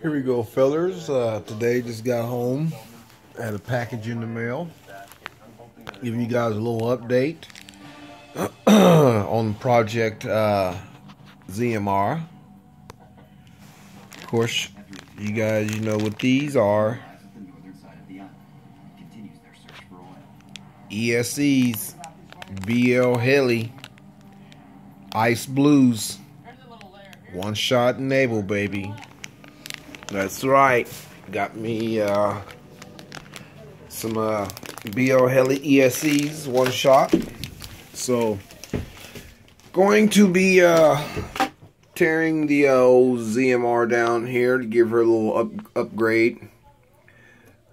Here we go, fellers. Today just got home. Had a package in the mail. Giving you guys a little update on Project ZMR. Of course, you guys, you know what these are. ESCs, Bl-heli, Ice Blues, one shot enable, baby. That's right. Got me some Bl-heli ESCs, one shot. So, going to be tearing the old ZMR down here to give her a little upgrade.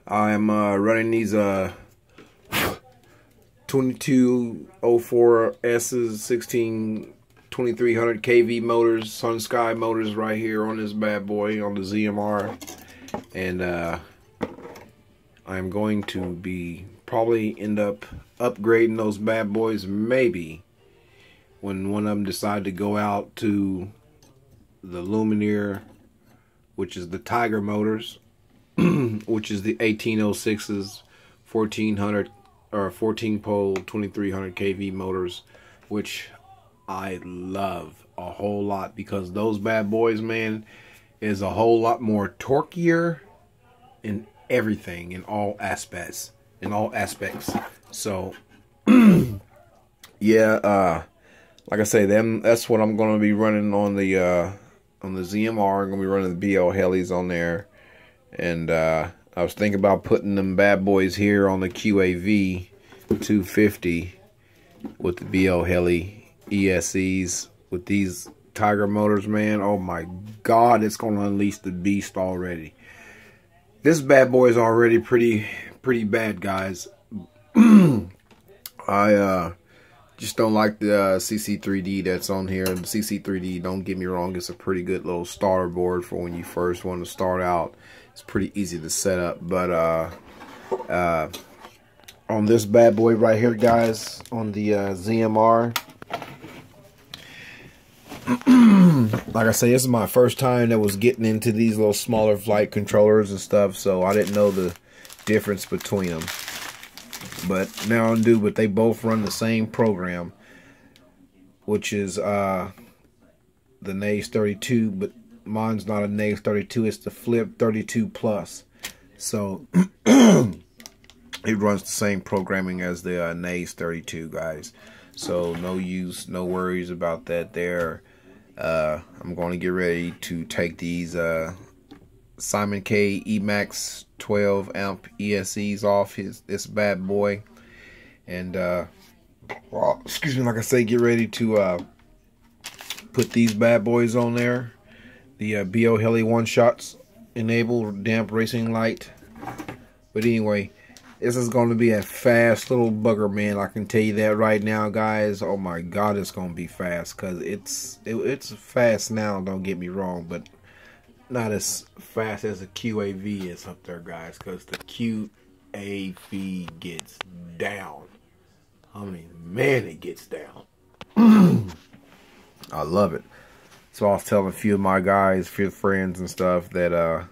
I'm running these 2204S's 2300 kV motors, Sun Sky motors right here on this bad boy on the ZMR, and I'm going to be probably end up upgrading those bad boys maybe when one of them decide to go out to the Lumineer, which is the Tiger motors, which is the 1806's 1400 or 14 pole 2300 kV motors, which I love a whole lot because those bad boys, man, is a whole lot more torquier in everything, in all aspects, So yeah, like I say, that's what I'm gonna be running on the ZMR. I'm gonna be running the Bl-helis on there, and I was thinking about putting them bad boys here on the QAV 250 with the Bl-heli ESCs with these Tiger motors, man. Oh my God, it's gonna unleash the beast already. This bad boy is already pretty bad, guys. I just don't like the CC3D that's on here. The CC3D, don't get me wrong, it's a pretty good little starter board for when you first want to start out. It's pretty easy to set up, but on this bad boy right here, guys, on the ZMR, like I say, this is my first time that was getting into these little smaller flight controllers and stuff, so I didn't know the difference between them. But now I do, but they both run the same program, which is the Naze 32, but mine's not a Naze 32, it's the Flip 32 Plus. So it runs the same programming as the Naze 32, guys. So no worries about that there. I'm going to get ready to take these Simon K Emax 12 amp ESCs off this bad boy, and well, excuse me, like I say, get ready to put these bad boys on there. The Bl-heli one shots enable damp racing light. But anyway, this is going to be a fast little bugger, man. I can tell you that right now, guys. Oh my God, it's going to be fast, because it's fast now, don't get me wrong, but not as fast as the QAV is up there, guys, because the QAV gets down. I mean, man, it gets down. I love it. So I was telling a few of my guys, a few friends and stuff, that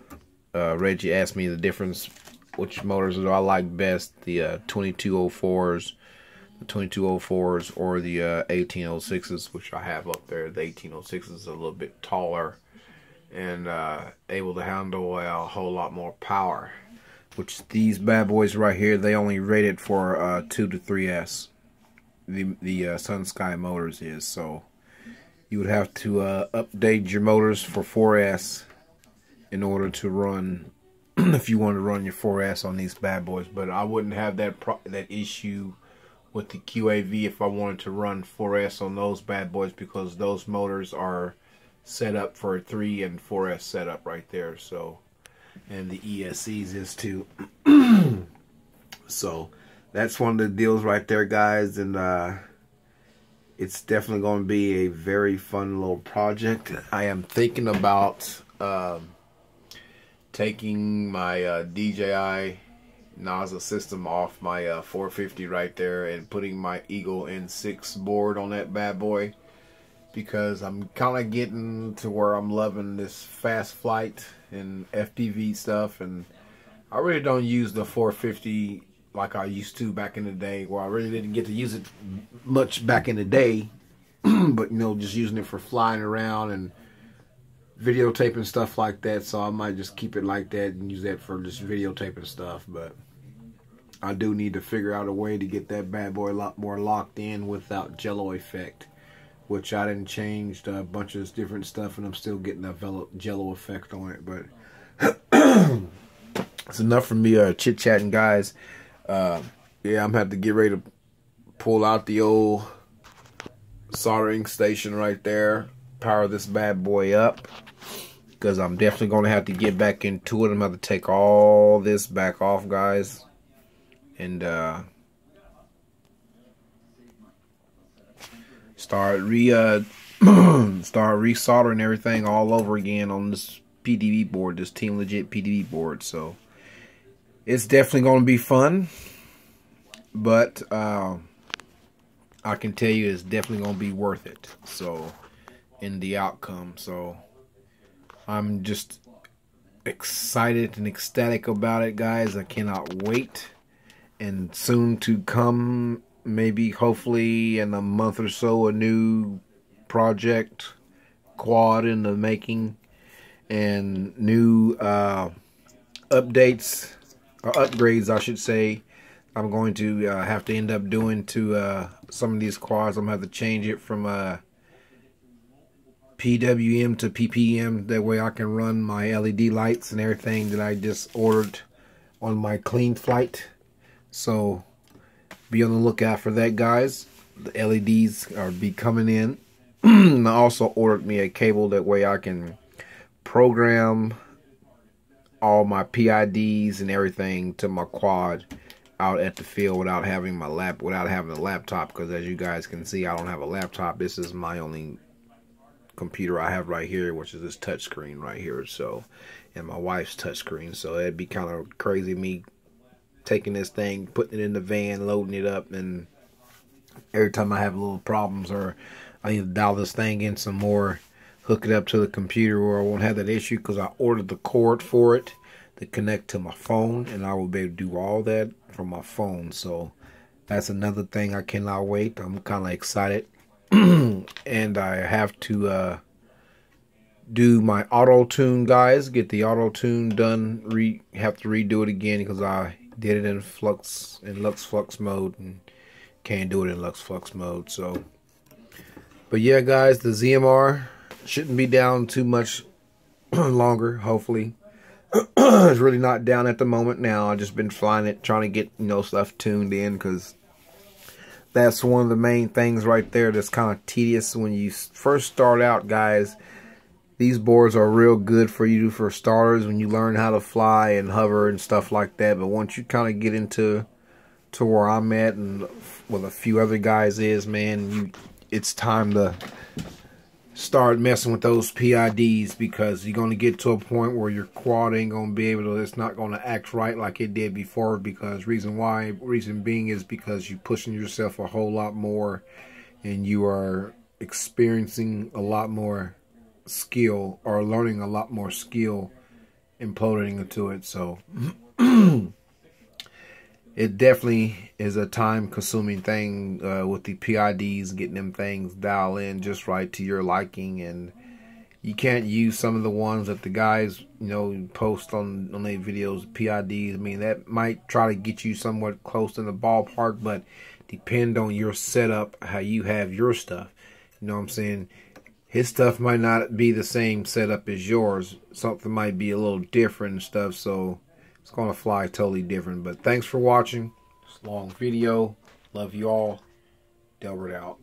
Reggie asked me the difference, which motors do I like best, the 2204s, or the 1806s, which I have up there. The 1806 is a little bit taller and able to handle a whole lot more power, which these bad boys right here, they only rated for 2 to 3S. The Sun Sky motors is, so you would have to update your motors for 4S in order to run if you want to run your 4S on these bad boys. But I wouldn't have that issue with the QAV if I wanted to run 4S on those bad boys, because those motors are set up for a 3 and 4S setup right there. So, and the ESCs is too. So that's one of the deals right there, guys, and it's definitely going to be a very fun little project. I am thinking about taking my DJI NASA system off my 450 right there and putting my Eagle N6 board on that bad boy, because I'm kind of getting to where I'm loving this fast flight and FPV stuff, and I really don't use the 450 like I used to back in the day. Well, I really didn't get to use it much back in the day, but you know, just using it for flying around and videotaping stuff like that. So I might just keep it like that and use that for just videotaping stuff. But I do need to figure out a way to get that bad boy a lot more locked in without jello effect, which I didn't change a bunch of different stuff, and I'm still getting a jello effect on it. But it's enough for me chit-chatting, guys. Yeah, I'm going to have to get ready to pull out the old soldering station right there, power this bad boy up, because I'm definitely going to have to get back into it. I'm going to have to take all this back off, guys, and start resoldering everything all over again on this PDB board, this Team Legit PDB board. So it's definitely going to be fun, but I can tell you it's definitely going to be worth it. So in the outcome, so I'm just excited and ecstatic about it, guys. I cannot wait. And soon to come, maybe hopefully in a month or so, a new project quad in the making, and new updates or upgrades, I should say. I'm going to have to end up doing to some of these quads. I'm going to have to change it from PWM to PPM. That way I can run my LED lights and everything that I just ordered on my clean flight. So be on the lookout for that, guys. The LEDs are be coming in. I also ordered me a cable, that way I can program all my PIDs and everything to my quad out at the field without having a laptop, because as you guys can see, I don't have a laptop. This is my only computer I have right here, which is this touch screen right here, so, and my wife's touch screen. So it'd be kind of crazy me taking this thing, putting it in the van, loading it up, and every time I have little problems or I need to dial this thing in some more, hook it up to the computer where I won't have that issue, because I ordered the cord for it to connect to my phone, and I will be able to do all that from my phone. So that's another thing. I cannot wait. I'm kind of excited. And I have to do my auto tune, guys. Get the auto tune done. Have to redo it again because I did it in Lux Flux mode, and can't do it in Lux Flux mode. So, but yeah, guys, the ZMR shouldn't be down too much longer, hopefully. It's really not down at the moment now. I've just been flying it, trying to get, you know, stuff tuned in, because that's one of the main things right there that's kind of tedious when you first start out, guys. These boards are real good for you for starters when you learn how to fly and hover and stuff like that. But once you kind of get into where I'm at and what a few other guys is, man, it's time to start messing with those PIDs, because you're going to get to a point where your quad ain't going to be able to, it's not going to act right like it did before, because reason being is because you're pushing yourself a whole lot more, and you are experiencing a lot more skill, or learning a lot more skill imploding into it. So it definitely is a time-consuming thing with the PIDs, getting them things dialed in just right to your liking. And you can't use some of the ones that the guys, you know, post on their videos, PIDs. I mean, that might try to get you somewhat close in the ballpark, but depend on your setup, how you have your stuff. You know what I'm saying? His stuff might not be the same setup as yours. Something might be a little different and stuff, so it's going to fly totally different. But thanks for watching this long video. Love you all. Delbert out.